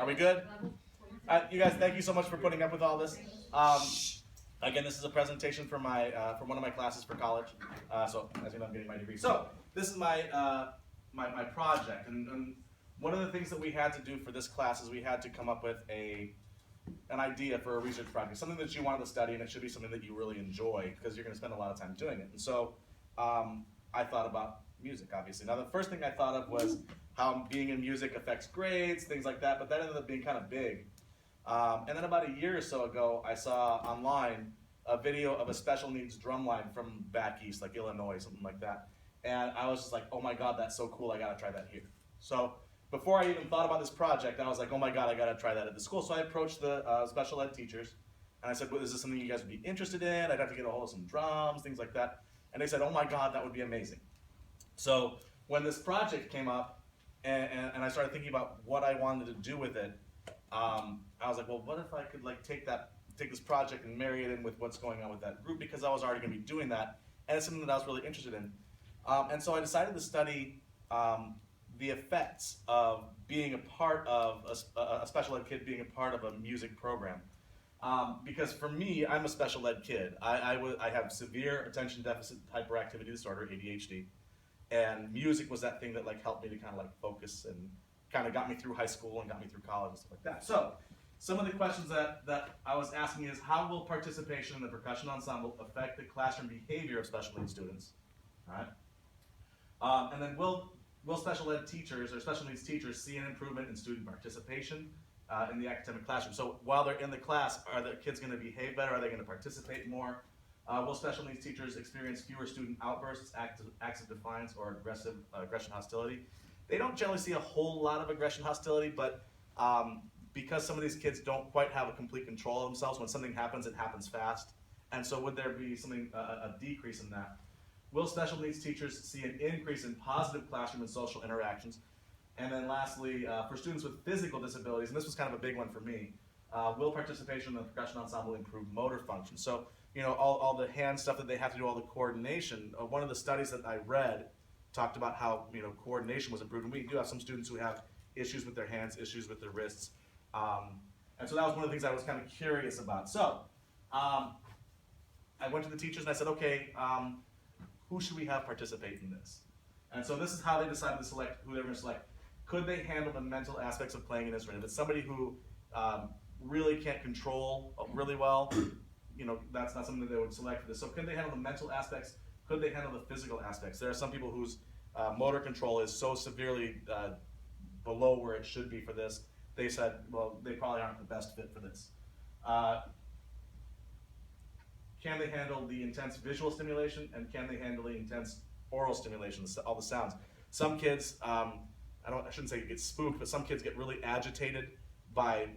Are we good? You guys, thank you so much for putting up with all this. Again, this is a presentation for for one of my classes for college. So as you know, I'm getting my degree. So this is my my project, and one of the things that we had to do for this class is we had to come up with an idea for a research project, something that you wanted to study, and it should be something that you really enjoy because you're going to spend a lot of time doing it. And so I thought about music, obviously. Now, the first thing I thought of was how being in music affects grades, things like that, but that ended up being kind of big. And then about a year or so ago, I saw online a video of a special needs drumline from back east, like Illinois, something like that. And I was just like, oh my God, that's so cool, I gotta try that here. So before I even thought about this project, I was like, oh my God, I gotta try that at the school. So I approached the special ed teachers, and I said, well, is this something you guys would be interested in? I'd have to get a hold of some drums, things like that. And they said, oh my God, that would be amazing. So when this project came up, and I started thinking about what I wanted to do with it, I was like, well, what if I could like take this project and marry it in with what's going on with that group, because I was already going to be doing that, and it's something that I was really interested in. And so I decided to study the effects of being a part of a special ed kid being a part of a music program. Because for me, I'm a special ed kid. I have severe attention deficit hyperactivity disorder, ADHD, and music was that thing that like helped me to kind of like focus and kind of got me through high school and got me through college and stuff like that. So some of the questions that I was asking is, how will participation in the percussion ensemble affect the classroom behavior of special needs students? All right. And then will special ed teachers or special needs teachers see an improvement in student participation in the academic classroom? So while they're in the class, are the kids going to behave better? Are they going to participate more? Will special needs teachers experience fewer student outbursts, acts of defiance, or aggression hostility? They don't generally see a whole lot of aggression hostility, but because some of these kids don't quite have a complete control of themselves, when something happens, it happens fast. And so would there be a decrease in that? Will special needs teachers see an increase in positive classroom and social interactions? And then lastly, for students with physical disabilities, and this was kind of a big one for me, will participation in the percussion ensemble improve motor function? So, you know, all the hand stuff that they have to do, all the coordination. One of the studies that I read talked about how, you know, coordination was improved. And we do have some students who have issues with their hands, issues with their wrists. And so that was one of the things I was kind of curious about. So I went to the teachers and I said, okay, who should we have participate in this? And so this is how they decided to select who they were going to select. Could they handle the mental aspects of playing an instrument? If it's somebody who really can't control really well, you know, that's not something that they would select for this. So could they handle the mental aspects? Could they handle the physical aspects? There are some people whose motor control is so severely below where it should be for this. They said, well, they probably aren't the best fit for this. Can they handle the intense visual stimulation, and can they handle the intense oral stimulation, all the sounds? Some kids, I shouldn't say get spooked, but some kids get really agitated by,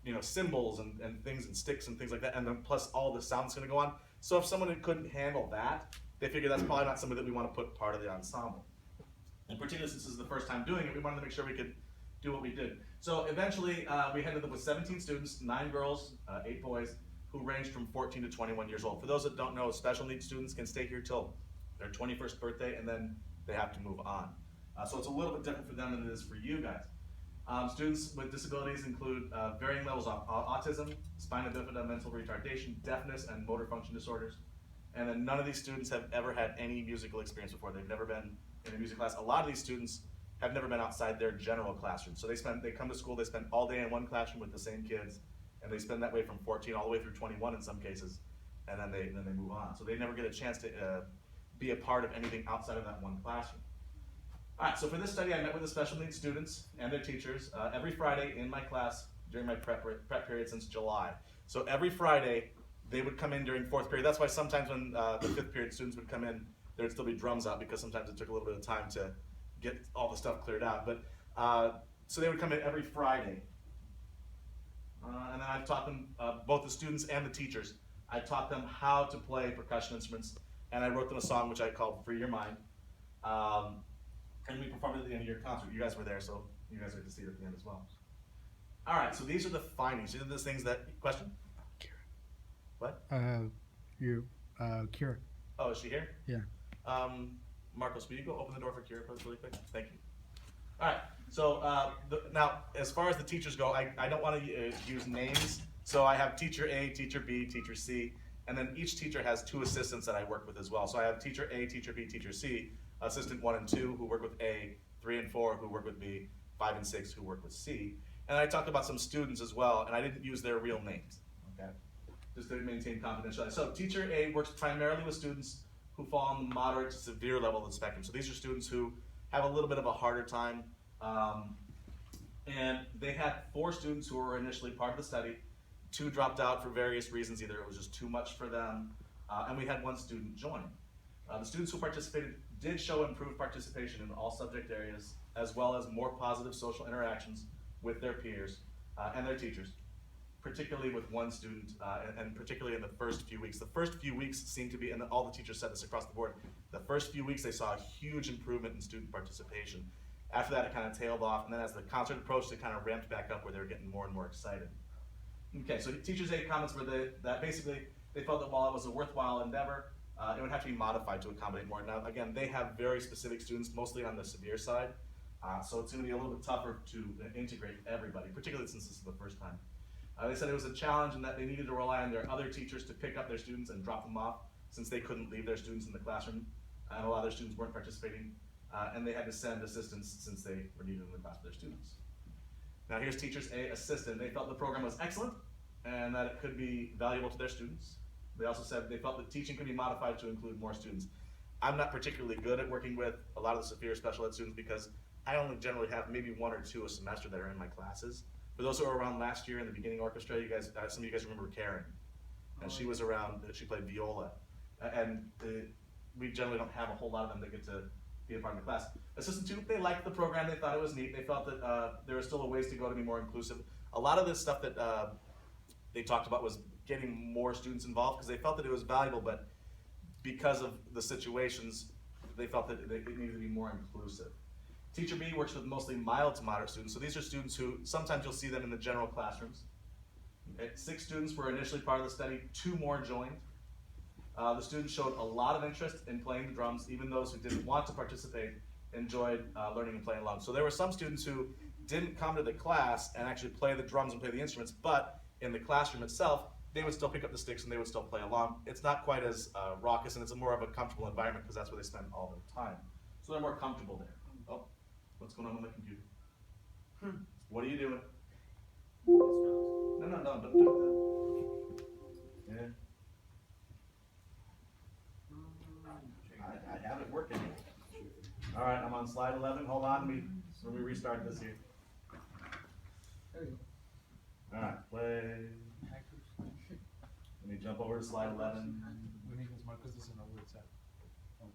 you know, cymbals and things and sticks and things like that, and then plus all the sound's going to go on. So if someone couldn't handle that, they figure that's probably not something that we want to put part of the ensemble. And particularly since this is the first time doing it, we wanted to make sure we could do what we did. So eventually, we ended up with 17 students, 9 girls, 8 boys, who ranged from 14 to 21 years old. For those that don't know, special needs students can stay here till their 21st birthday, and then they have to move on. So it's a little bit different for them than it is for you guys. Students with disabilities include varying levels of autism, spina bifida, mental retardation, deafness, and motor function disorders. And then none of these students have ever had any musical experience before. They've never been in a music class. A lot of these students have never been outside their general classroom. So they come to school, they spend all day in one classroom with the same kids, and they spend that way from 14 all the way through 21 in some cases, and then they move on. So they never get a chance to be a part of anything outside of that one classroom. All right, so for this study, I met with the special needs students and their teachers every Friday in my class during my prep period since July. So every Friday, they would come in during 4th period. That's why sometimes when the 5th period students would come in, there would still be drums out, because sometimes it took a little bit of time to get all the stuff cleared out. But so they would come in every Friday. And then I've taught them, both the students and the teachers, I taught them how to play percussion instruments, and I wrote them a song which I called Free Your Mind. And we performed it at the end of your concert. You guys were there, so you guys get to see it at the end as well. All right, so these are the findings. These are the things that, question? Kira. What? Kira. Oh, is she here? Yeah. Marcos, will you go open the door for Kira really quick? Thank you. All right, So now, as far as the teachers go, I don't want to use names. So I have teacher A, teacher B, teacher C, and then each teacher has 2 assistants that I work with as well. So I have teacher A, teacher B, teacher C, assistant 1 and 2 who work with A, 3 and 4 who work with B, 5 and 6 who work with C. And I talked about some students as well, and I didn't use their real names, okay? Just to maintain confidentiality. So teacher A works primarily with students who fall on the moderate to severe level of the spectrum. So these are students who have a little bit of a harder time. And they had 4 students who were initially part of the study. 2 dropped out for various reasons. Either it was just too much for them, and we had 1 student join. The students who participated did show improved participation in all subject areas, as well as more positive social interactions with their peers and their teachers, particularly with 1 student, and particularly in the first few weeks. The first few weeks seemed to be, and all the teachers said this across the board, the first few weeks they saw a huge improvement in student participation. After that, it kind of tailed off, and then as the concert approached, it kind of ramped back up where they were getting more and more excited. Okay, so teachers' aid comments were that basically they felt that while it was a worthwhile endeavor, it would have to be modified to accommodate more. Now, again, they have very specific students, mostly on the severe side, so it's going to be a little bit tougher to integrate everybody, particularly since this is the first time. They said it was a challenge in that they needed to rely on their other teachers to pick up their students and drop them off, since they couldn't leave their students in the classroom, and a lot of their students weren't participating, and they had to send assistants since they were needed in the class for their students. Now here's teachers A assistant. They felt the program was excellent and that it could be valuable to their students. They also said they felt that teaching could be modified to include more students. I'm not particularly good at working with a lot of the severe special ed students because I only generally have maybe 1 or 2 a semester that are in my classes. For those who were around last year in the beginning orchestra, you guys, some of you guys remember Karen. And she was around, she played viola. And we generally don't have a whole lot of them that get to be a part of the class. Assistant 2, they liked the program, they thought it was neat, they felt that there was still a ways to go to be more inclusive. A lot of this stuff that they talked about was getting more students involved because they felt that it was valuable, but because of the situations, they felt that it needed to be more inclusive. Teacher B works with mostly mild to moderate students, so these are students who sometimes you'll see them in the general classrooms. Okay. 6 students were initially part of the study, 2 more joined. The students showed a lot of interest in playing the drums. Even those who didn't want to participate enjoyed learning and playing along. So there were some students who didn't come to the class and actually play the drums and play the instruments, but in the classroom itself, they would still pick up the sticks and they would still play along. It's not quite as raucous, and it's more of a comfortable environment because that's where they spend all their time. So they're more comfortable there. Oh, what's going on with my computer? What are you doing? No, don't do that. Yeah. I have it working. All right, I'm on slide 11. Hold on, let me restart this here. There you go. All right, play. Let me jump over to slide 11. Benito's Marcos doesn't know where it's at. Oh.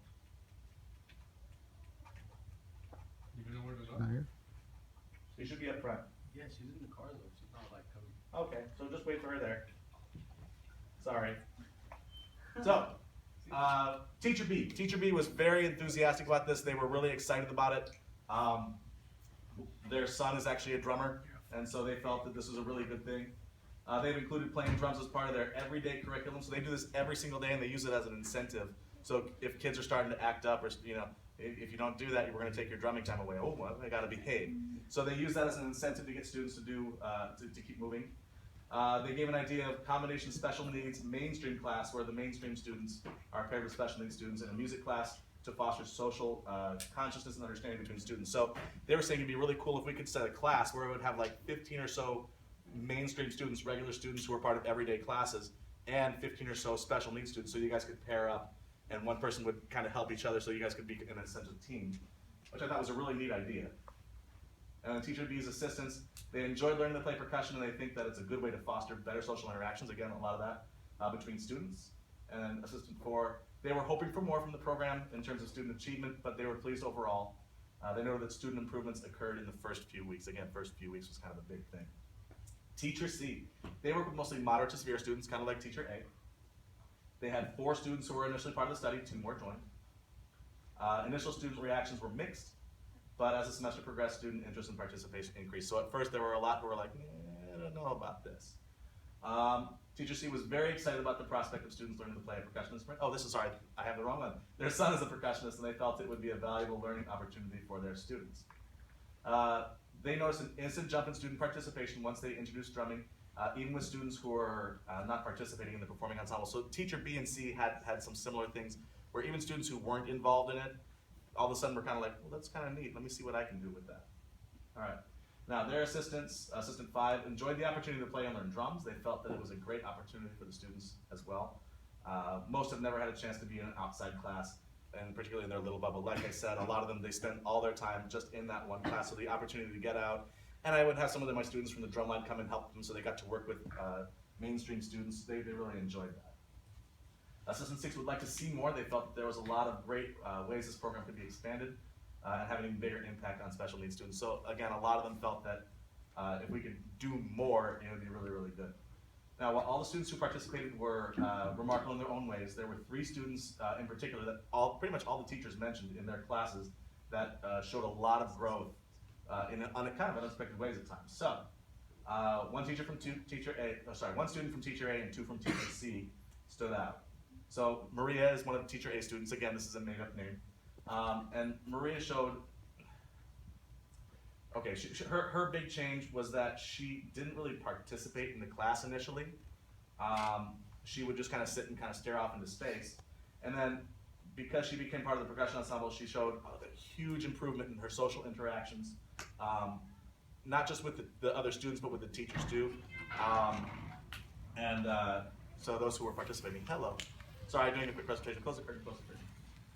You know where to go? Not here. She should be up front. Yeah, she's in the car though. She's not like coming. Okay, so just wait for her there. Sorry. So, Teacher B. Teacher B was very enthusiastic about this. They were really excited about it. Their son is actually a drummer, and so they felt that this was a really good thing. They've included playing drums as part of their everyday curriculum, so they do this every single day, and they use it as an incentive. So if kids are starting to act up, or if you don't do that, we're going to take your drumming time away. Oh, well, they got to behave. So they use that as an incentive to get students to do to keep moving. They gave an idea of combination special needs mainstream class, where the mainstream students are paired with special needs students, in a music class to foster social consciousness and understanding between students. So they were saying it'd be really cool if we could set a class where it would have like 15 or so mainstream students, regular students who are part of everyday classes, and 15 or so special needs students, so you guys could pair up and one person would kind of help each other so you guys could be in a sense of team, which I thought was a really neat idea. And the teacher B's assistants, they enjoyed learning to play percussion, and they think that it's a good way to foster better social interactions, again, a lot of that between students. And assistant 4, they were hoping for more from the program in terms of student achievement, but they were pleased overall. They noted that student improvements occurred in the first few weeks. Again, first few weeks was kind of a big thing. Teacher C, they work with mostly moderate to severe students, kind of like teacher A. They had 4 students who were initially part of the study, 2 more joined. Initial student reactions were mixed, but as the semester progressed, student interest and participation increased. So at first there were a lot who were like, I don't know about this. Teacher C was very excited about the prospect of students learning to play a percussion instrument. Oh, sorry, I have the wrong one. Their son is a percussionist, and they felt it would be a valuable learning opportunity for their students. They noticed an instant jump in student participation once they introduced drumming, even with students who are not participating in the performing ensemble. So teacher B and C had some similar things where even students who weren't involved in it, all of a sudden were kind of like, well, that's kind of neat. Let me see what I can do with that. All right. Now, their assistants, Assistant 5, enjoyed the opportunity to play and learn drums. They felt that it was a great opportunity for the students as well. Most have never had a chance to be in an outside class, and particularly in their little bubble. Like I said, a lot of them, they spend all their time just in that one class, so the opportunity to get out. And I would have some of my students from the drumline come and help them, so they got to work with mainstream students. They really enjoyed that. Assistant 6 would like to see more. They felt that there was a lot of great ways this program could be expanded and have an even bigger impact on special needs students. So again, a lot of them felt that if we could do more, it would be really, really good. Now, while all the students who participated were remarkable in their own ways, there were 3 students in particular that pretty much all the teachers mentioned in their classes that showed a lot of growth in kind of unexpected ways at times. So, one student from teacher A and 2 from teacher C stood out. So Maria is one of teacher A students. Again, this is a made-up name. And Maria showed, okay, her big change was that she didn't really participate in the class initially. She would just kind of sit and kind of stare off into space. And then because she became part of the percussion ensemble, she showed a huge improvement in her social interactions, not just with the other students, but with the teachers too. So those who were participating, hello. Sorry, I'm doing a quick presentation. Close the curtain, close the curtain.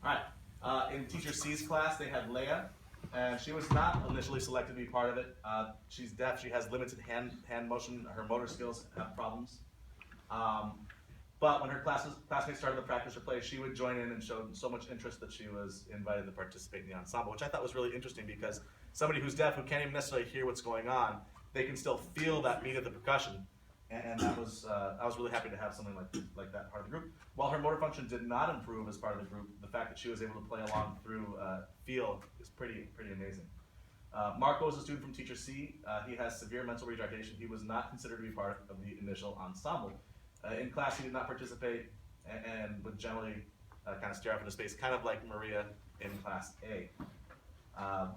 All right, in teacher C's class, they had Leia, and she was not initially selected to be part of it. She's deaf, she has limited hand motion, her motor skills have problems. But when her classmates started to practice her play, she would join in and showed so much interest that she was invited to participate in the ensemble, which I thought was really interesting because somebody who's deaf, who can't even necessarily hear what's going on, they can still feel that beat of the percussion. And I was really happy to have something like that part of the group. While her motor function did not improve as part of the group, the fact that she was able to play along through feel is pretty amazing. Marco is a student from teacher C. He has severe mental retardation. He was not considered to be part of the initial ensemble. In class, he did not participate and would generally kind of stare off into space, kind of like Maria in class A.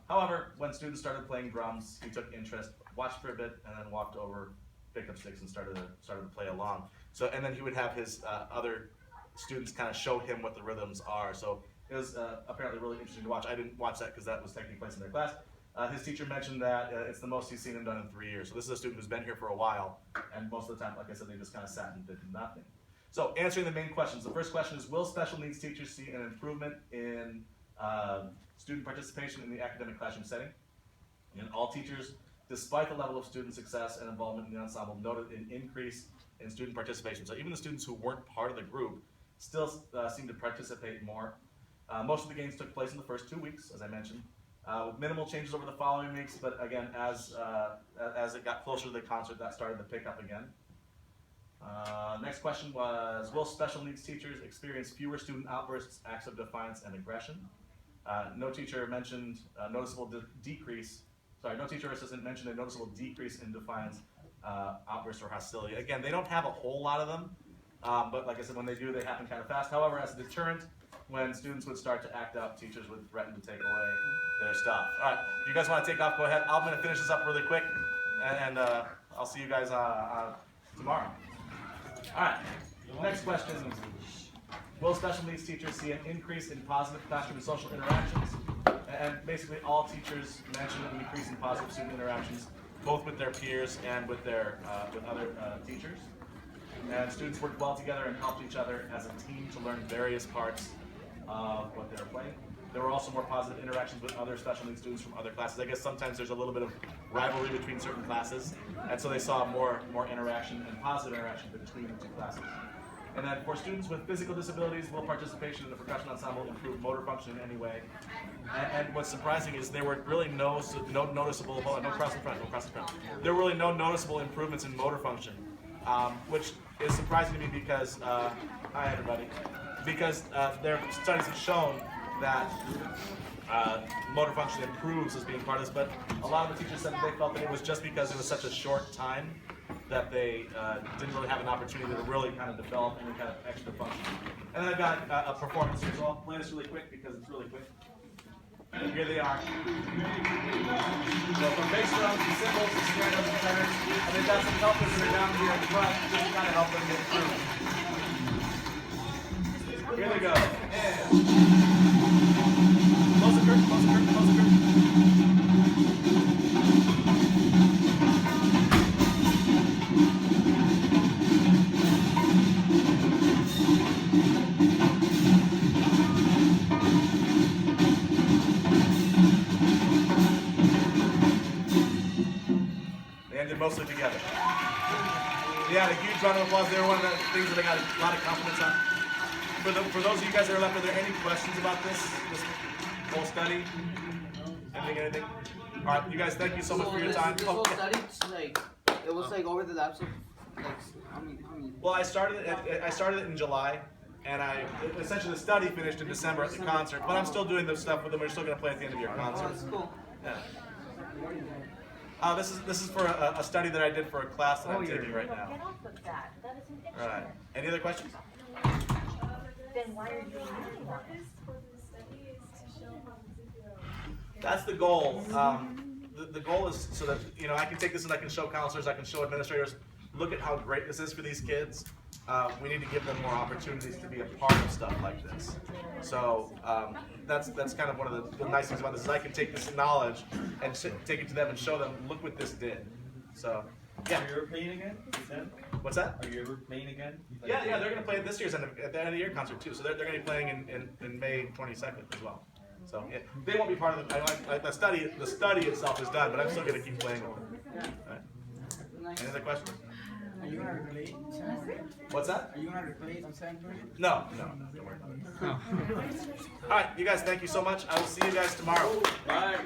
However, when students started playing drums, he took interest, watched for a bit, and then walked over, picked up sticks, and started to play along. So, and then he would have his other students kind of show him what the rhythms are. So it was apparently really interesting to watch. I didn't watch that because that was taking place in their class. His teacher mentioned that it's the most he's seen him done in 3 years. So this is a student who's been here for a while, and most of the time, like I said, they just kind of sat and did nothing. So answering the main questions. The first question is, will special needs teachers see an improvement in student participation in the academic classroom setting? And all teachers, despite the level of student success and involvement in the ensemble, noted an increase in student participation. So even the students who weren't part of the group still seemed to participate more. Most of the games took place in the first 2 weeks, as I mentioned, with minimal changes over the following weeks, but again, as it got closer to the concert, that started to pick up again. Next question was, will special needs teachers experience fewer student outbursts, acts of defiance, and aggression? No teacher mentioned noticeable decrease. Sorry, no teacher or assistant mentioned a noticeable decrease in defiance, outbursts, or hostility. Again, they don't have a whole lot of them, but like I said, when they do, they happen kind of fast. However, as a deterrent, when students would start to act up, teachers would threaten to take away their stuff. All right, if you guys want to take off, go ahead. I'm going to finish this up really quick, and I'll see you guys tomorrow. All right, next question. Will special needs teachers see an increase in positive classroom and social interactions? And basically all teachers mentioned an increase in positive student interactions, both with their peers and with their with other teachers. And students worked well together and helped each other as a team to learn various parts of what they were playing. There were also more positive interactions with other special needs students from other classes. I guess sometimes there's a little bit of rivalry between certain classes, and so they saw more interaction and positive interaction between the 2 classes. And then for students with physical disabilities, will participation in the percussion ensemble improve motor function in any way? And what's surprising is there were really no noticeable, hold on, no cross the front. There were really no noticeable improvements in motor function, which is surprising to me because, hi everybody, because their studies have shown that motor function improves as being part of this, but a lot of the teachers said that they felt that it was just because it was such a short time that they didn't really have an opportunity to really kind of develop any kind of extra function. And then I've got a performance here, so I'll play this really quick because it's really quick. Here they are. So from bass drums to cymbals to snare drums and tenors, and they've got some helpers that are down here in front just to kind of help them get through. Here they go. And close the curtain, close the curtain, close the curtain. They ended mostly together. Yeah, a huge round of applause. They were one of the things that I got a lot of compliments on. For those of you guys that are left, are there any questions about this whole study? Anything? All right, you guys, thank you so much for your time. This whole study, like, it was like over the lapse of, like, how many? Well, I started it in July, and essentially the study finished in December at the concert. But I'm still doing the stuff with them. We're still going to play at the end of your Oh, concert. that's cool. Yeah. This is for a study that I did for a class that I'm yeah. taking right now. Get off of that. That is an All right. Any other questions? Then why are you doing that? That's the goal. The goal is so that I can take this and I can show counselors, I can show administrators. Look at how great this is for these kids. We need to give them more opportunities to be a part of stuff like this. So that's kind of one of the nice things about this is I can take this knowledge and take it to them and show them, look what this did. So yeah. Are you ever playing again? What's that? Are you ever playing again? Yeah, they're going to play this year's at the end of the year concert too. So they're going to be playing in May 22nd as well. So yeah, they won't be part of the study. The study itself is done, but I'm still going to keep playing with them. All right. Any other questions? Are you gonna replay? What's that? Are you gonna replay on San Antonio? No, don't worry about it. All right, you guys, thank you so much. I will see you guys tomorrow. Bye.